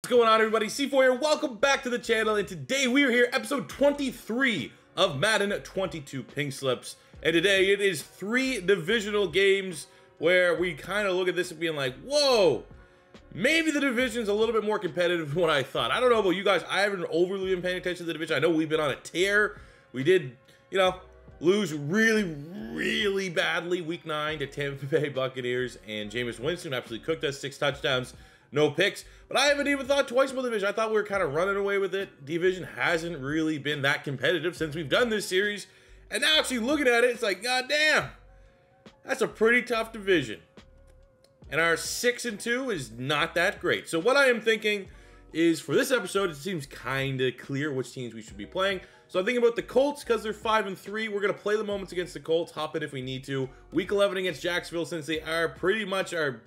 What's going on, everybody? C4 here. Welcome back to the channel, and today we are here, episode 23 of Madden 22 Pink Slips. And today it is 3 divisional games where we kind of look at this and being like, whoa, maybe the division's a little bit more competitive than what I thought. I don't know about you guys. I haven't overly been paying attention to the division. I know we've been on a tear. We did, lose really badly week 9 to Tampa Bay Buccaneers, and Jameis Winston absolutely cooked us. 6 touchdowns, no picks. But I haven't even thought twice about the division. I thought we were kind of running away with it. The division hasn't really been that competitive since we've done this series. And now actually looking at it, it's like, god damn, that's a pretty tough division. And our 6-2 is not that great. So what I am thinking is, for this episode, it seems kind of clear which teams we should be playing. So I'm thinking about the Colts because they're 5-3. We're going to play the moments against the Colts, hop in if we need to. Week 11 against Jacksonville, since they are pretty much our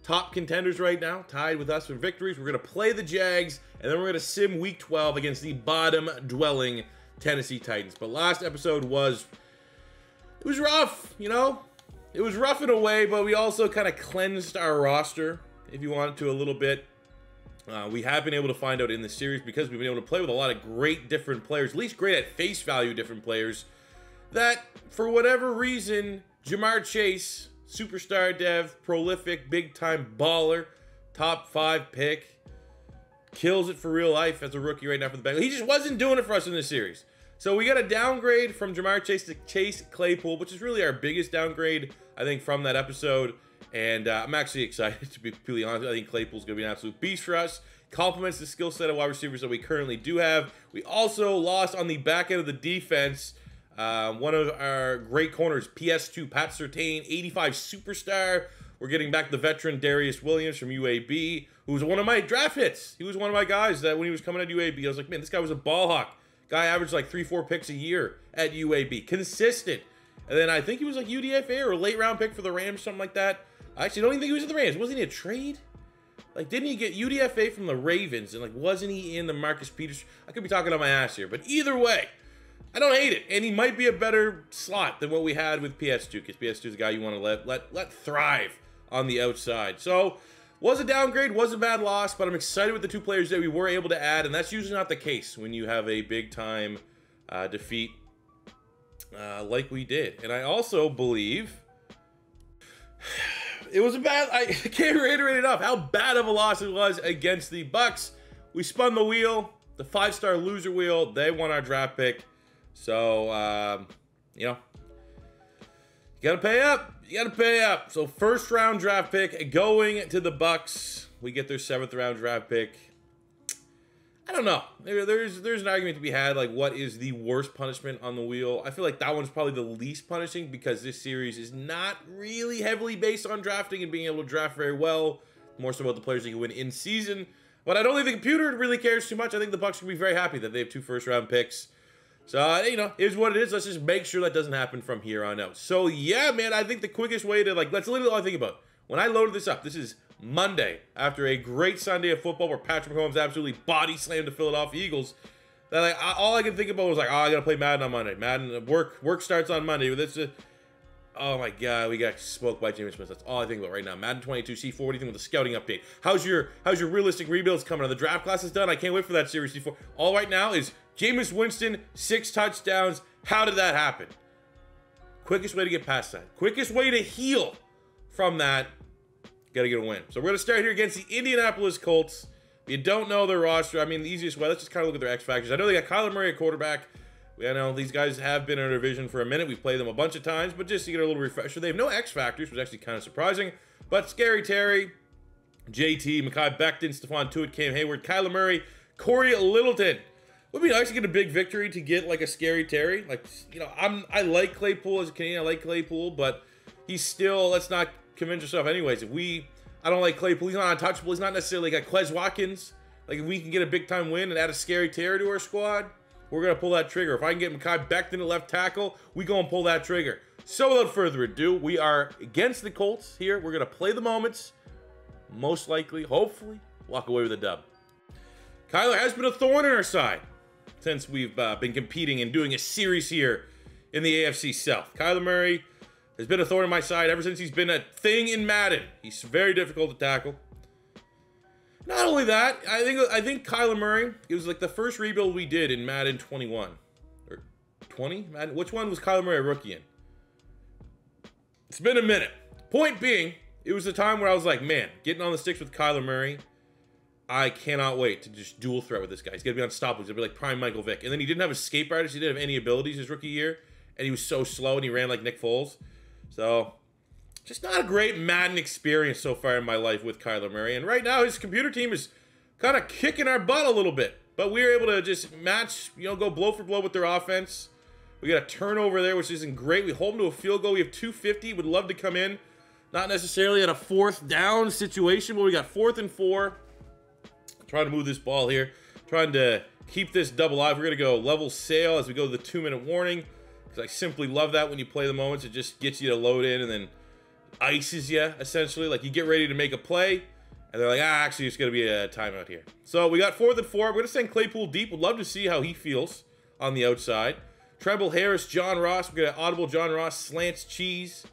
top contenders right now, tied with us for victories. We're going to play the Jags, and then we're going to sim Week 12 against the bottom-dwelling Tennessee Titans. But last episode was rough, It was rough in a way, but we also kind of cleansed our roster, if you wanted to, a little bit. We have been able to find out in the series, because we've been able to play with a lot of great different players, at least great at face value different players, that for whatever reason, Jamar Chase, superstar dev, prolific, big-time baller, top 5 pick, kills it for real life as a rookie right now for the Bengals. He just wasn't doing it for us in this series. So we got a downgrade from Jamar Chase to Chase Claypool, which is really our biggest downgrade, I think, from that episode. And I'm actually excited, to be completely honest. I think Claypool's going to be an absolute beast for us. Complements the skill set of wide receivers that we currently do have. We also lost on the back end of the defense. One of our great corners, PS2, Pat Surtain, 85 superstar. We're getting back the veteran Darius Williams from UAB, who was one of my draft hits. He was one of my guys that when he was coming at UAB, I was like, man, this guy was a ball hawk. Guy averaged like 3-4 picks a year at UAB. Consistent. And then I think he was like UDFA or a late round pick for the Rams, something like that. I actually don't even think he was in the Rams. Wasn't he a trade? Like, didn't he get UDFA from the Ravens? And, like, wasn't he in the Marcus Peters? I could be talking on my ass here. But either way, I don't hate it. And he might be a better slot than what we had with PS2. Because PS2 is a guy you want to let thrive on the outside. So, was a downgrade, was a bad loss. But I'm excited with the 2 players that we were able to add. And that's usually not the case when you have a big-time defeat like we did. And I also believe it was a bad, I can't reiterate enough how bad of a loss it was against the Bucks. We spun the wheel, the 5-star loser wheel. They won our draft pick. So, you gotta pay up. You gotta pay up. So, 1st round draft pick going to the Bucks. We get their 7th round draft pick. I don't know. There's an argument to be had, like, what is the worst punishment on the wheel? I feel like that one's probably the least punishing, because this series is not really heavily based on drafting and being able to draft very well. More so about the players that you win in season. But I don't think the computer really cares too much. I think the Bucks can be very happy that they have 2 1st-round picks. So, here's what it is. Let's just make sure that doesn't happen from here on out. So, yeah, man, I think the quickest way to, that's literally all I think about. When I loaded this up, this is Monday, after a great Sunday of football where Patrick Mahomes absolutely body slammed the Philadelphia Eagles, that all I could think about was like, oh, I gotta play Madden on Monday. Madden work starts on Monday. But this oh my god, we got smoked by Jameis Smith. That's all I think about right now. Madden 22 C4. What do you think with the scouting update? How's your realistic rebuilds coming on? The draft class is done. I can't wait for that series C4. All right now is Jameis Winston, 6 touchdowns. How did that happen? Quickest way to get past that. Quickest way to heal from that. Got to get a win. So we're going to start here against the Indianapolis Colts. If you don't know their roster, I mean, the easiest way, let's just kind of look at their X factors. I know they got Kyler Murray at quarterback. I know these guys have been in our division for a minute. We've played them a bunch of times, but just to get a little refresher, they have no X factors, which is actually kind of surprising. But Scary Terry, JT, Mekhi Becton, Stephon Tuitt, Cam Hayward, Kyler Murray, Corey Littleton. Would be nice to get a big victory to get like a Scary Terry. Like, I like Claypool as a Canadian. I like Claypool, but he's still, let's not convince yourself anyways. I don't like Claypool. He's not untouchable. He's not necessarily like Quez Watkins. Like, if we can get a big-time win and add a Scary Terry to our squad, we're going to pull that trigger. If I can get Mekhi Becton at left tackle, we go and pull that trigger. So without further ado, we are against the Colts here. We're going to play the moments. Most likely, hopefully, walk away with a dub. Kyler has been a thorn in our side since we've been competing and doing a series here in the AFC South. Kyler Murray has been a thorn in my side ever since he's been a thing in Madden. He's very difficult to tackle. Not only that, I think Kyler Murray, it was like the first rebuild we did in Madden 21. Or 20? Madden, which one was Kyler Murray a rookie in? It's been a minute. Point being, it was a time where I was like, man, getting on the sticks with Kyler Murray, I cannot wait to just dual threat with this guy. He's going to be unstoppable. He's going to be like prime Michael Vick. And then he didn't have a escape artist. He didn't have any abilities his rookie year. And he was so slow and he ran like Nick Foles. So, just not a great Madden experience so far in my life with Kyler Murray. And right now, his computer team is kind of kicking our butt a little bit. But we were able to just match, you know, go blow for blow with their offense. We got a turnover there, which isn't great. We hold them to a field goal. We have 250. Would love to come in. Not necessarily at a 4th down situation, but we got 4th and 4. Trying to move this ball here. Trying to keep this double live. We're going to go level sail as we go to the 2-minute warning. Because I simply love that when you play the moments. It just gets you to load in and then ices you, essentially. Like, you get ready to make a play, and they're like, actually, it's going to be a timeout here. So, we got 4th and 4. We're going to send Claypool deep. Would love to see how he feels on the outside. Treble Harris, John Ross. We're going to audible John Ross, slants cheese.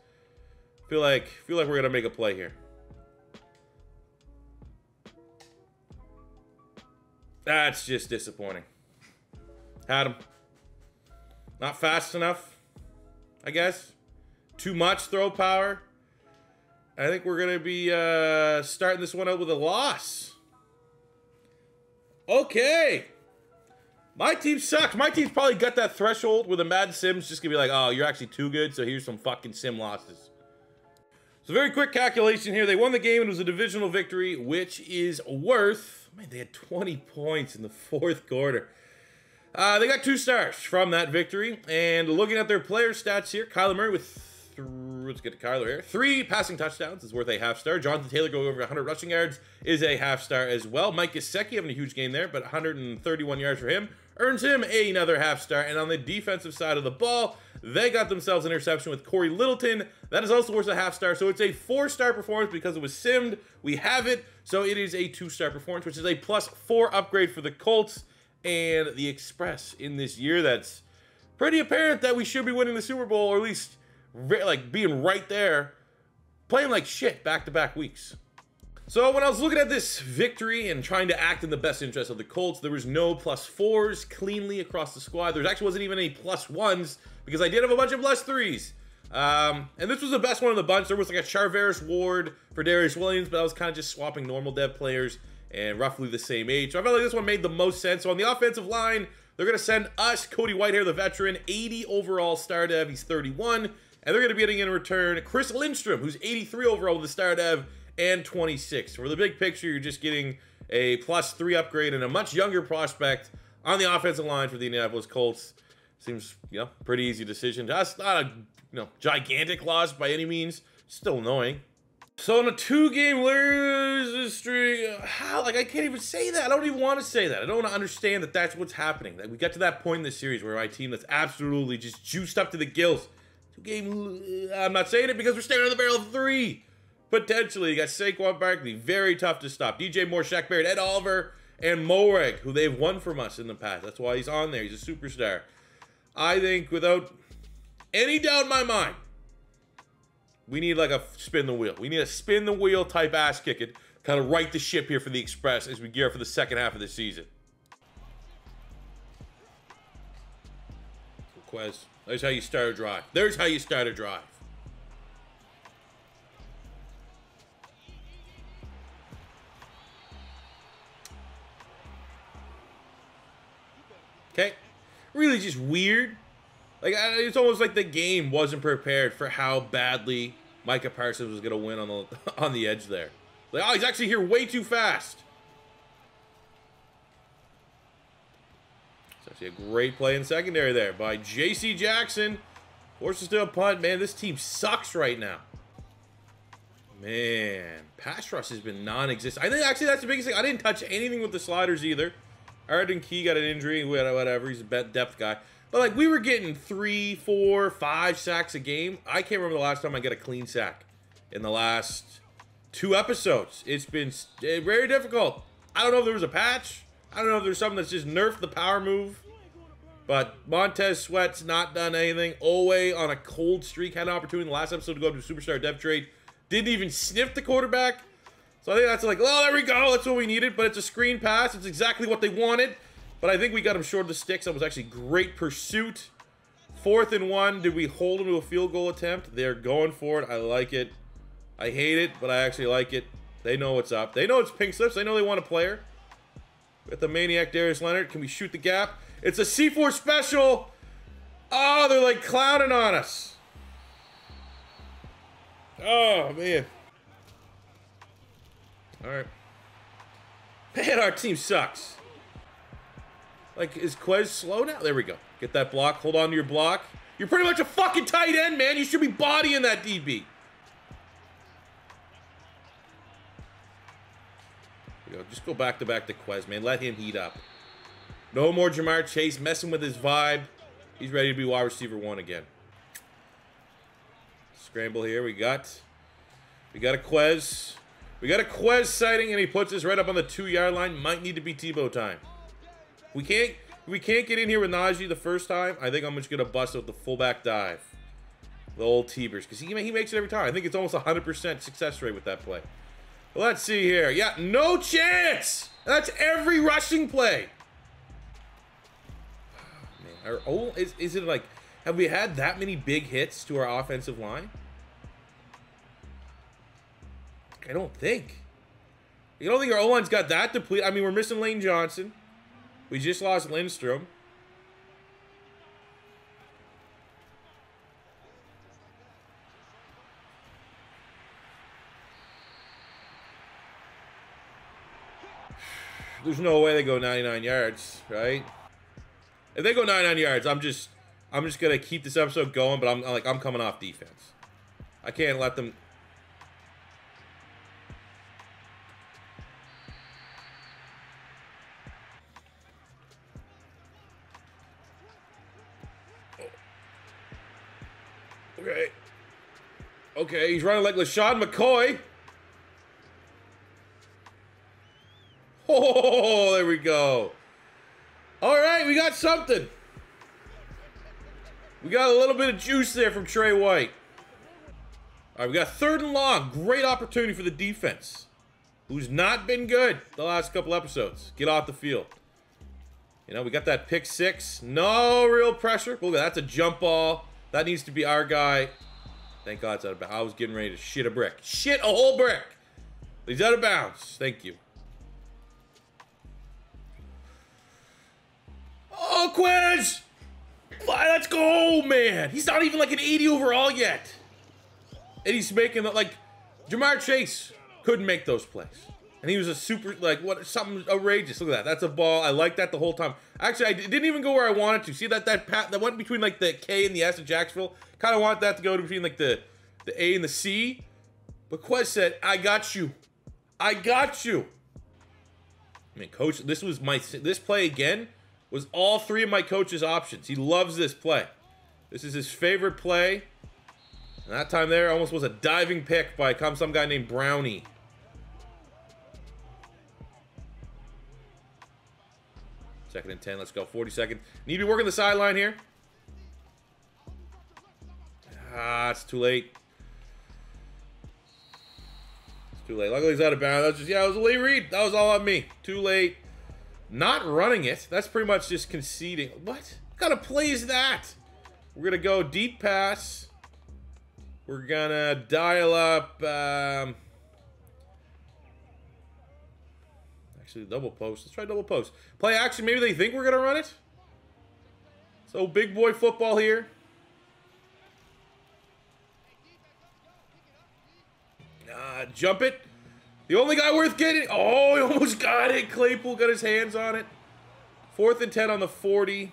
Feel like we're going to make a play here. That's just disappointing. Had him. Not fast enough, I guess. Too much throw power. I think we're going to be starting this one out with a loss. Okay. My team sucks. My team's probably got that threshold where the Madden Sim's just going to be like, oh, you're actually too good, so here's some fucking Sim losses. So very quick calculation here. They won the game. It was a divisional victory, which is worth... Man, they had 20 points in the 4th quarter. They got 2 stars from that victory. And looking at their player stats here, Kyler Murray with... Let's get to Kyler here. 3 passing touchdowns is worth a half star. Jonathan Taylor going over 100 rushing yards is a half star as well. Mike Gesicki having a huge game there, but 131 yards for him earns him another half star. And on the defensive side of the ball, they got themselves an interception with Corey Littleton. That is also worth a half star. So it's a 4-star performance because it was simmed. We have it. So it is a 2-star performance, which is a +4 upgrade for the Colts and the Express in this year. That's pretty apparent that we should be winning the Super Bowl, or at least like being right there, playing like shit back-to-back weeks. So when I was looking at this victory and trying to act in the best interest of the Colts, there was no +4s cleanly across the squad. There actually wasn't even any +1s because I did have a bunch of +3s. And this was the best one of the bunch. There was like a Charvarius Ward for Darius Williams, but I was kind of just swapping normal dev players and roughly the same age. So I felt like this one made the most sense. So on the offensive line, they're going to send us, Cody Whitehair, the veteran, 80 overall star dev. He's 31. And they're going to be getting in return Chris Lindstrom, who's 83 overall with the star dev and 26. For the big picture, you're just getting a +3 upgrade and a much younger prospect on the offensive line for the Indianapolis Colts. Seems, you know, pretty easy decision. That's not a, you know, gigantic loss by any means. Still annoying. So on a 2-game losing streak, how? Like, I can't even say that. I don't even want to say that. I don't want to understand that that's what's happening. That we got to that point in the series where my team that's absolutely just juiced up to the gills. 2-game, I'm not saying it because we're staring at the barrel of 3. Potentially, you got Saquon Barkley, very tough to stop. DJ Moore, Shaq Barrett, Ed Oliver, and Moreg, who they've won from us in the past. That's why he's on there. He's a superstar. I think without any doubt in my mind, we need like a spin the wheel. We need a spin the wheel type ass kicking. Kind of right the ship here for the Express as we gear up for the second half of the season. Quez. There's how you start a drive. There's how you start a drive. Okay. Really just weird. Like, it's almost like the game wasn't prepared for how badly Micah Parsons was going to win on the edge there. Like, oh, he's actually here way too fast. It's actually a great play in secondary there by J.C. Jackson. Forces to a punt. Man, this team sucks right now. Man, pass rush has been non-existent. I think actually that's the biggest thing. I didn't touch anything with the sliders either. Arden Key got an injury, whatever. He's a depth guy. But, like, we were getting 3, 4, 5 sacks a game. I can't remember the last time I got a clean sack in the last 2 episodes. It's been very difficult. I don't know if there was a patch. I don't know if there's something that's just nerfed the power move. But Montez Sweat's not done anything. Owe on a cold streak had an opportunity in the last episode to go to a superstar depth trade. Didn't even sniff the quarterback. So I think that's like, oh, there we go. That's what we needed. But it's a screen pass. It's exactly what they wanted. But I think we got him short of the sticks. That was actually great pursuit. 4th and 1. Did we hold him to a field goal attempt? They're going for it. I like it. I hate it, but I actually like it. They know what's up. They know it's pink slips. They know they want a player. With the maniac Darius Leonard. Can we shoot the gap? It's a C4 special. Oh, they're like clowning on us. Oh, man. All right. Man, our team sucks. Like, is Quez slow now? There we go. Get that block. Hold on to your block. You're pretty much a fucking tight end, man. You should be bodying that DB. There we go. Just go back to Quez, man. Let him heat up. No more Jamar Chase messing with his vibe. He's ready to be wide receiver 1 again. Scramble here. We got a Quez. We got a Quez sighting, and he puts us right up on the 2-yard line. Might need to be Tebow time. We can't get in here with Najee the first time. I think I'm just gonna bust out the fullback dive, the old Tebers, because he makes it every time. I think it's almost 100% success rate with that play. Well, let's see here. Yeah, no chance. That's every rushing play. Man, is it like, have we had that many big hits to our offensive line? I don't think. You don't think our O-line's got that depleted? I mean, we're missing Lane Johnson. We just lost LINDSTROM. There's no way they go 99 yards, right? If they go 99 yards, I'm just gonna keep this episode going, but I'm coming off defense. I can't let them. Okay. Okay, he's running like LaShawn McCoy. Oh, there we go. All right, we got something. We got a little bit of juice there from Trey White. All right, we got 3rd and long. Great opportunity for the defense, who's not been good the last couple episodes. Get off the field. You know, we got that pick 6. No real pressure. Look, that's a jump ball. That needs to be our guy. Thank God it's out of bounds. I was getting ready to shit a brick. Shit a whole brick. He's out of bounds. Thank you. Oh, Quez! Let's go, man. He's not even like an 80 overall yet. And he's making, like, Jamar Chase couldn't make those plays. And he was a super, like, something outrageous. Look at that. That's a ball. I like that the whole time. Actually, I didn't even go where I wanted to. See that went between, like, the K and the S of Jacksonville? Kind of want that to go between, like, the A and the C. But Quez said, I got you. I got you. I mean, coach, this play again was all 3 of my coach's options. He loves this play. This is his favorite play. And that time there almost was a diving pick by some guy named Brownie. Second and 10. Let's go. 40 seconds. Need to be working the sideline here. Ah, it's too late. It's too late. Luckily he's out of bounds. That was just, yeah, it was a late read. That was all on me. Too late. Not running it. That's pretty much just conceding. What kind of play is that? We're going to go deep pass. We're going to dial up. Actually, double post. Let's try double post. Play action. Maybe they think we're going to run it. So big boy football here. Jump it. The only guy worth getting. Oh, he almost got it. Claypool got his hands on it. 4th and 10 on the 40.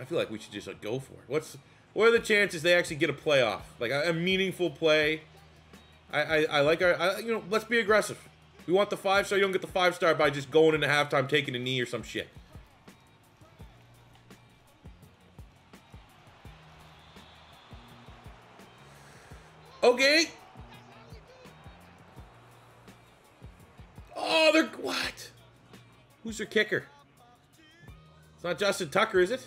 I feel like we should just go for it. What are the chances they actually get a playoff? Like a meaningful play. I like our, you know, let's be aggressive. We want the 5-star. You don't get the 5-star by just going into halftime, taking a knee or some shit. Okay. Oh, they're, what? Who's their kicker? It's not Justin Tucker, is it?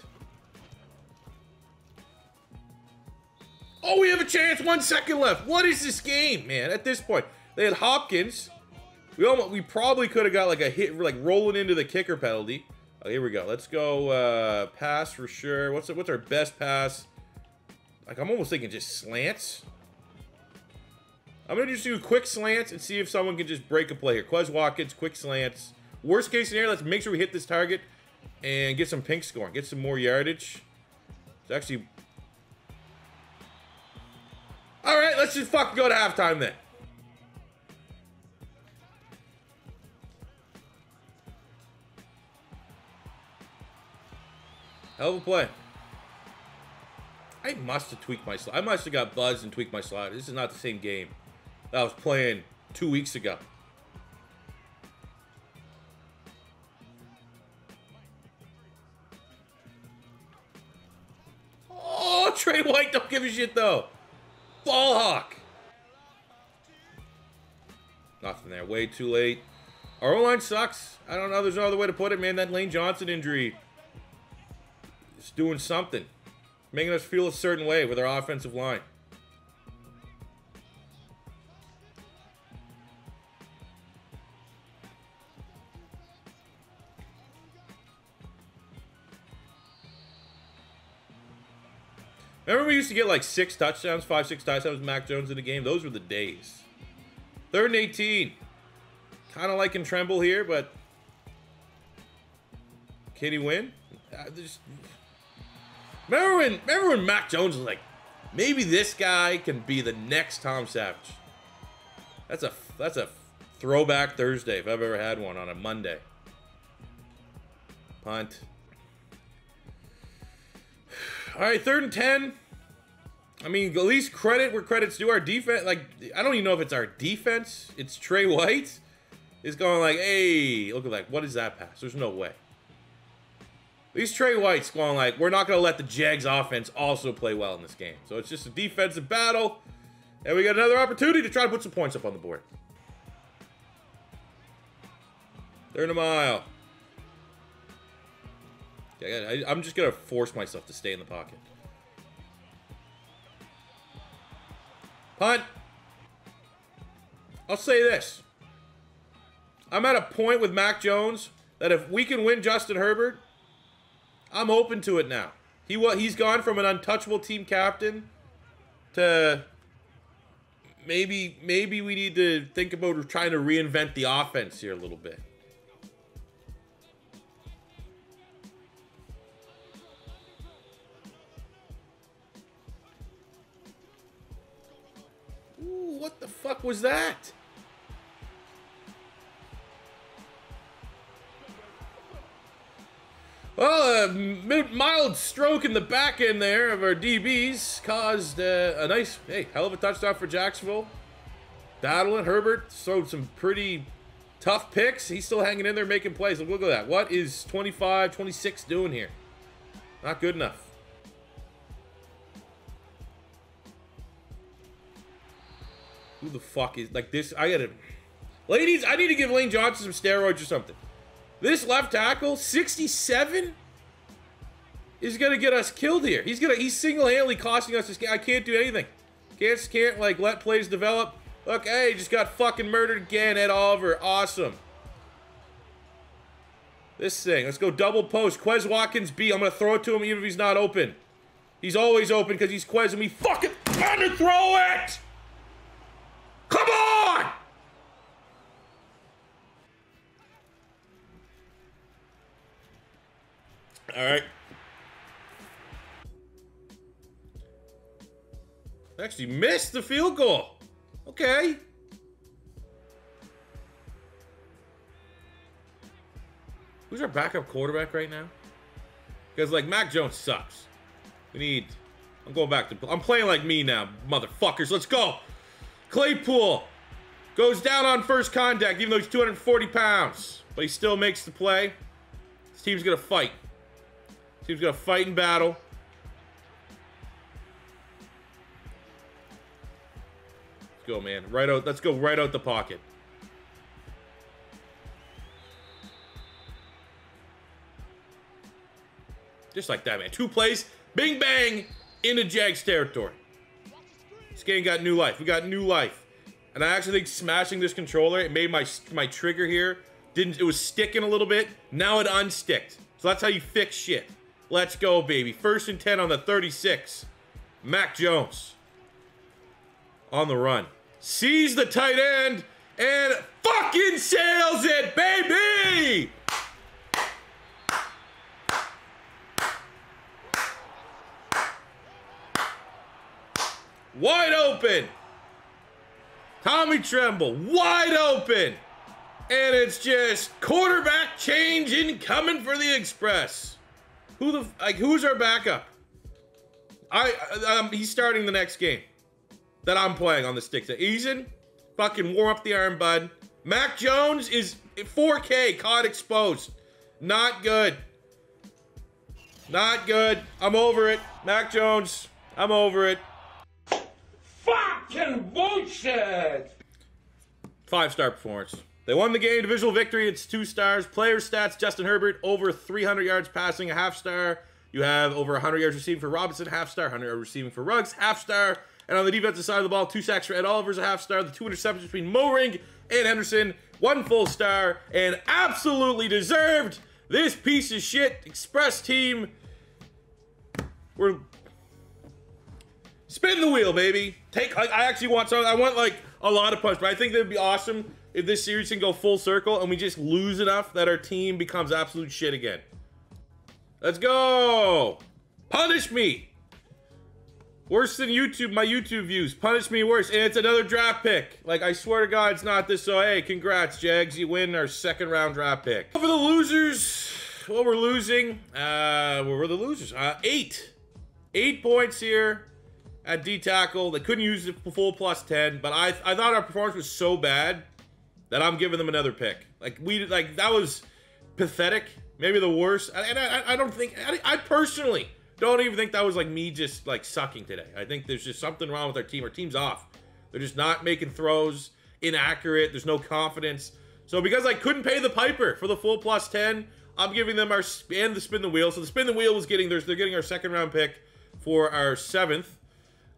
Oh, we have a chance. 1 second left. What is this game, man? At this point, They had Hopkins. We probably could have got like a hit, like rolling into the kicker penalty. Oh, here we go. Let's go pass for sure. What's our best pass? Like, I'm almost thinking just slants. I'm going to just do quick slants and see if someone can just break a play here. Quez Watkins, quick slants. Worst case scenario, let's make sure we hit this target and get some pink scoring. Get some more yardage. It's actually... Alright, let's just fucking go to halftime then. Hell of a play. I must have tweaked my slide. I must have got buzzed and tweaked my slide. This is not the same game that I was playing 2 weeks ago. Oh, Trey White, don't give a shit though. Ball hawk. Nothing there. Way too late. Our O-line sucks. I don't know. There's no other way to put it, man. That Lane Johnson injury is doing something. Making us feel a certain way with our offensive line. Remember we used to get like 6 touchdowns, 5, 6 touchdowns with Mac Jones in a game? Those were the days. 3rd and 18. Kind of liking Tremble here, but can he win? Remember when Mac Jones was like, maybe this guy can be the next Tom Savage. That's a throwback Thursday if I've ever had one on a Monday. Punt. All right, 3rd and 10. I mean, at least credit where credit's due. Our defense, like, I don't even know if it's our defense. It's Trey White is going like, hey, look at that. What is that pass? There's no way. At least Trey White's going like, we're not going to let the Jags offense also play well in this game. So it's just a defensive battle. And we got another opportunity to try to put some points up on the board. 3rd and a mile. Yeah, I'm just going to force myself to stay in the pocket. Punt. I'll say this. I'm at a point with Mac Jones that if we can win Justin Herbert, I'm open to it now. He's gone from an untouchable team captain to maybe we need to think about trying to reinvent the offense here a little bit. Ooh, what the fuck was that? Well, a mild stroke in the back end there of our DBs caused a nice, hey, hell of a touchdown for Jacksonville. Battling. Herbert showed some pretty tough picks. He's still hanging in there making plays. Look at that. What is 25, 26 doing here? Not good enough. Who the fuck is, like this? Ladies, I need to give Lane Johnson some steroids or something. This left tackle, 67, is gonna get us killed here. He's single-handedly costing us this game. I can't do anything. Can't like let plays develop. Look, hey, just got fucking murdered again. Ed Oliver, awesome. This thing, let's go double post. Quez Watkins B. I'm gonna throw it to him even if he's not open. He's always open because he's Quez and me. Fucking trying to throw it. Come on. All right. Actually missed the field goal. Okay. Who's our backup quarterback right now? Because, like, Mac Jones sucks. I'm going back to... I'm playing like me now, motherfuckers. Let's go. Claypool goes down on first contact, even though he's 240 pounds. But he still makes the play. This team's going to fight. Team's gonna fight and battle. Let's go, man. Right out. Let's go right out the pocket. Just like that, man. 2 plays. Bing, bang. Into Jags territory. This game got new life. We got new life. And I actually think smashing this controller, it made my trigger here, it was sticking a little bit. Now it unsticked. So that's how you fix shit. Let's go, baby. 1st and 10 on the 36. Mac Jones. On the run. Sees the tight end and fucking sails it, baby! Wide open. Tommy Tremble, wide open. And it's just quarterback change incoming for the Express. Who's our backup? He's starting the next game that I'm playing on the stick. Eason, fucking warm up the arm, bud. Mac Jones is 4K, caught exposed. Not good. Not good. I'm over it. Mac Jones, I'm over it. Fucking bullshit! 5-star performance. They won the game, divisional victory, it's 2 stars. Player stats, Justin Herbert, over 300 yards passing, a half-star. You have over 100 yards receiving for Robinson, half-star. 100 yards receiving for Ruggs, half-star. And on the defensive side of the ball, 2 sacks for Ed Oliver's a half-star. The 2 interceptions between Moring and Henderson, 1 full star. And absolutely deserved, this piece of shit Express team. We're... Spin the wheel, baby. I actually want some. I want like a lot of punch, but I think that'd be awesome if this series can go full circle and we just lose enough that our team becomes absolute shit again. Let's go. Punish me. Worse than YouTube, my YouTube views. Punish me worse. And it's another draft pick. Like, I swear to God, it's not this. So, hey, congrats, Jags. You win our 2nd round draft pick. For the losers, well, we're losing. We're the losers. 8 points here. At D-tackle, they couldn't use the full +10, but I thought our performance was so bad that I'm giving them another pick. That was pathetic, maybe the worst. And I don't think, I personally don't even think that was like me just like sucking today. I think there's just something wrong with our team. Our team's off. They're just not making throws, inaccurate. There's no confidence. So because I couldn't pay the piper for the full +10, I'm giving them and the spin the wheel. So the spin the wheel was getting, they're getting our 2nd round pick for our 7th.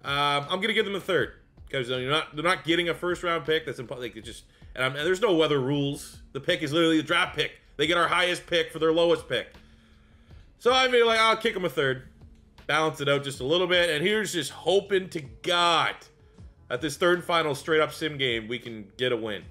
I'm gonna give them a 3rd because they're not getting a 1st round pick. That's like it just and there's no other rules. The pick is literally the draft pick. They get our highest pick for their lowest pick. So I mean, like, I'll kick them a 3rd, balance it out just a little bit, and here's just hoping to God at this 3rd and final straight up sim game we can get a win.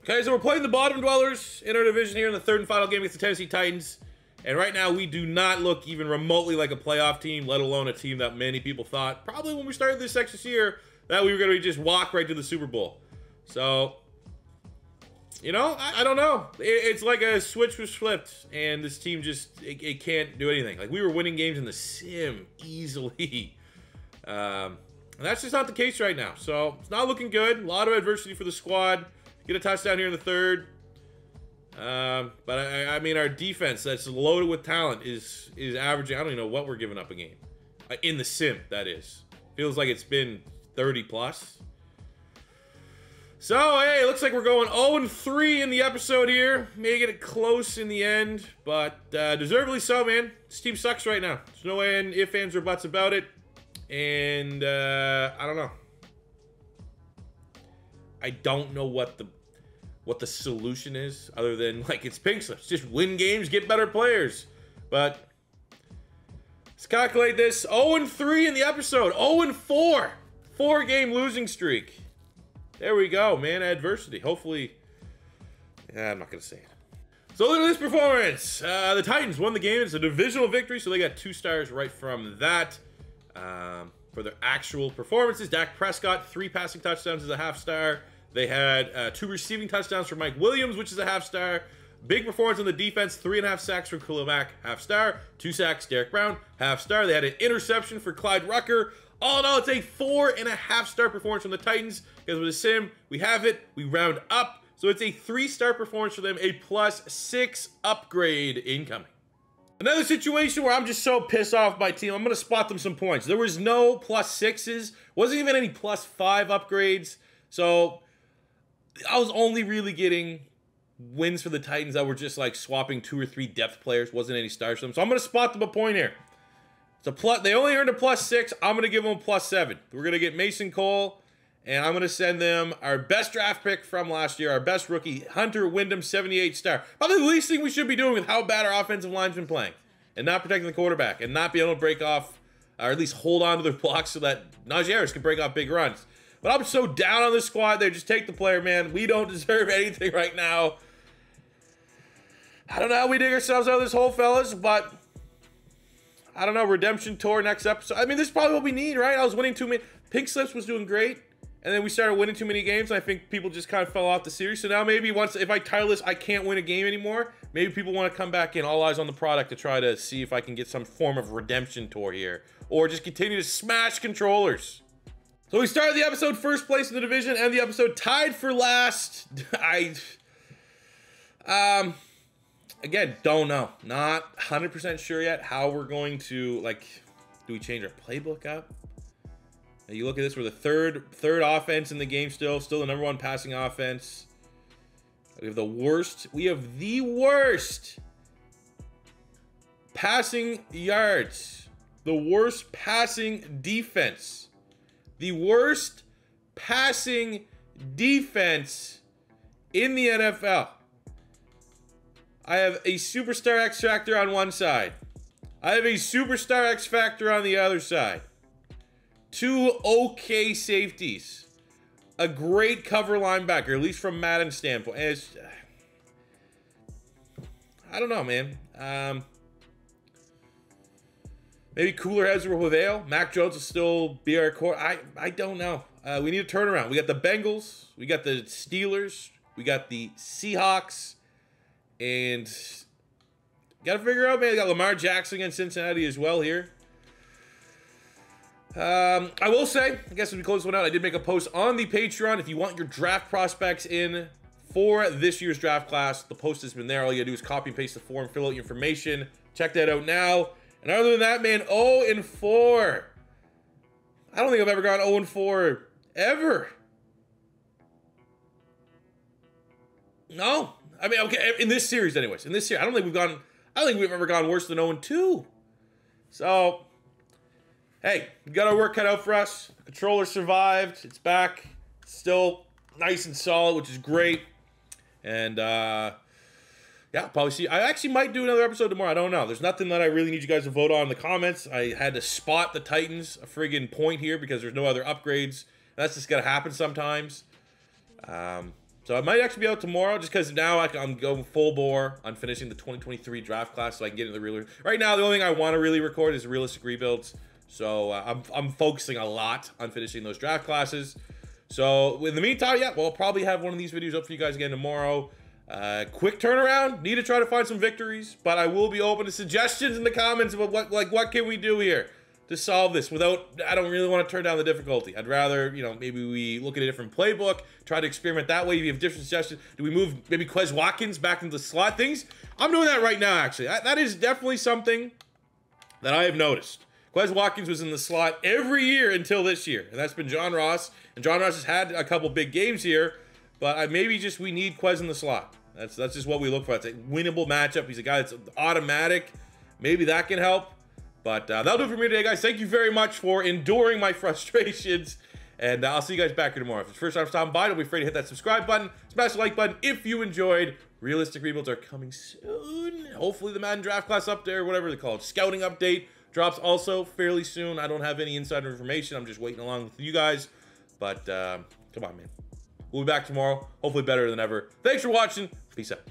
Okay, so we're playing the bottom dwellers in our division here in the 3rd and final game against the Tennessee Titans. And right now, we do not look even remotely like a playoff team, let alone a team that many people thought, probably when we started this section year, that we were going to just walk right to the Super Bowl. So, you know, I don't know. It's like a switch was flipped, and this team just, it can't do anything. Like, we were winning games in the sim easily. And that's just not the case right now. So, it's not looking good. A lot of adversity for the squad. Get a touchdown here in the 3rd. But I mean, our defense that's loaded with talent is averaging, I don't even know what we're giving up a game. In the sim, that is. Feels like it's been 30 plus. So, hey, it looks like we're going 0-3 in the episode here. May get it close in the end, but deservedly so, man. This team sucks right now. There's no ifs, ands, or buts about it. And, I don't know. I don't know what the solution is, other than, like, it's pink slips. Just win games, get better players. But let's calculate this. 0-3 in the episode. 0-4. 4-game losing streak. There we go, man. Adversity. Hopefully, I'm not going to say it. So look at this performance. The Titans won the game. It's a divisional victory, so they got 2 stars right from that. For their actual performances, Dak Prescott, 3 passing touchdowns is a half-star. They had 2 receiving touchdowns from Mike Williams, which is a half-star. Big performance on the defense, 3.5 sacks from Khalil Mack, half-star. 2 sacks, Derek Brown, half-star. They had an interception for Clyde Rucker. All in all, it's a 4.5-star performance from the Titans. Because with a sim, we have it, we round up. So it's a 3-star performance for them, a +6 upgrade incoming. Another situation where I'm just so pissed off my team, I'm going to spot them some points. There was no +6s, wasn't even any +5 upgrades. So I was only really getting wins for the Titans that were just like swapping 2 or 3 depth players. Wasn't any stars for them. So I'm going to spot them a point here. It's a they only earned a +6. I'm going to give them a +7. We're going to get Mason Cole And I'm going to send them our best draft pick from last year, our best rookie, Hunter Wyndham, 78 star. Probably the least thing we should be doing with how bad our offensive line's been playing. And not protecting the quarterback. And not being able to break off, or at least hold on to their blocks so that Najee Harris can break off big runs. But I'm so down on this squad there. Just take the player, man. We don't deserve anything right now. I don't know how we dig ourselves out of this hole, fellas, but I don't know. Redemption tour next episode. I mean, this is probably what we need, right? I was winning too many. Pink Slips was doing great, and then we started winning too many games. And I think people just kind of fell off the series. So now maybe once, if I title this, I can't win a game anymore. Maybe people want to come back in, all eyes on the product, to try to see if I can get some form of redemption tour here, or just continue to smash controllers. So we started the episode first place in the division, and the episode tied for last. Again, don't know. Not 100% sure yet how we're going to, like, do we change our playbook up? And you look at this, we're the third offense in the game still the number 1 passing offense. We have the worst passing yards, the worst passing defense. The worst passing defense in the NFL. I have a superstar X Factor on one side. I have a superstar X Factor on the other side. 2 okay safeties. A great cover linebacker, at least from Madden standpoint. And it's, I don't know, man. Maybe cooler heads will prevail. Mac Jones will still be our core. I don't know. We need a turnaround. We got the Bengals. We got the Steelers. We got the Seahawks. And got to figure out, man. We got Lamar Jackson against Cincinnati as well here. I will say, I guess as we close this one out, I did make a post on the Patreon. If you want your draft prospects in for this year's draft class, the post has been there. All you gotta do is copy and paste the form, fill out your information. Check that out now. And other than that, man, 0-4. I don't think I've ever gone 0-4 ever. No. I mean, okay, in this series anyways. In this series, I don't think we've ever gone worse than 0-2. So, hey, we got our work cut out for us. The controller survived. It's back. It's still nice and solid, which is great. And, yeah, probably see. I actually might do another episode tomorrow. I don't know. There's nothing that I really need you guys to vote on in the comments. I had to spot the Titans a friggin' point here because there's no other upgrades. That's just going to happen sometimes. So I might actually be out tomorrow just because now I'm going full bore on finishing the 2023 draft class so I can get into the real. Right now, the only thing I want to really record is realistic rebuilds. So I'm focusing a lot on finishing those draft classes. So in the meantime, yeah, we'll probably have one of these videos up for you guys again tomorrow. Quick turnaround. Need to try to find some victories, but I will be open to suggestions in the comments about what can we do here to solve this without. I don't really want to turn down the difficulty. I'd rather, you know, maybe we look at a different playbook, try to experiment that way. If you have different suggestions, do we move maybe Quez Watkins back into the slot? Things I'm doing that right now. Actually, that is definitely something that I have noticed. Quez Watkins was in the slot every year until this year, and that's been John Ross. And John Ross has had a couple big games here, but maybe just we need Quez in the slot. That's just what we look for. It's a winnable matchup. He's a guy that's automatic. Maybe that can help. But that'll do it for me today, guys. Thank you very much for enduring my frustrations. And I'll see you guys back here tomorrow. If it's the first time stopping by, don't be afraid to hit that subscribe button. Smash the like button if you enjoyed. Realistic rebuilds are coming soon. Hopefully the Madden draft class update or whatever they call it. Scouting update drops also fairly soon. I don't have any insider information. I'm just waiting along with you guys. But come on, man. We'll be back tomorrow. Hopefully better than ever. Thanks for watching. Peace out.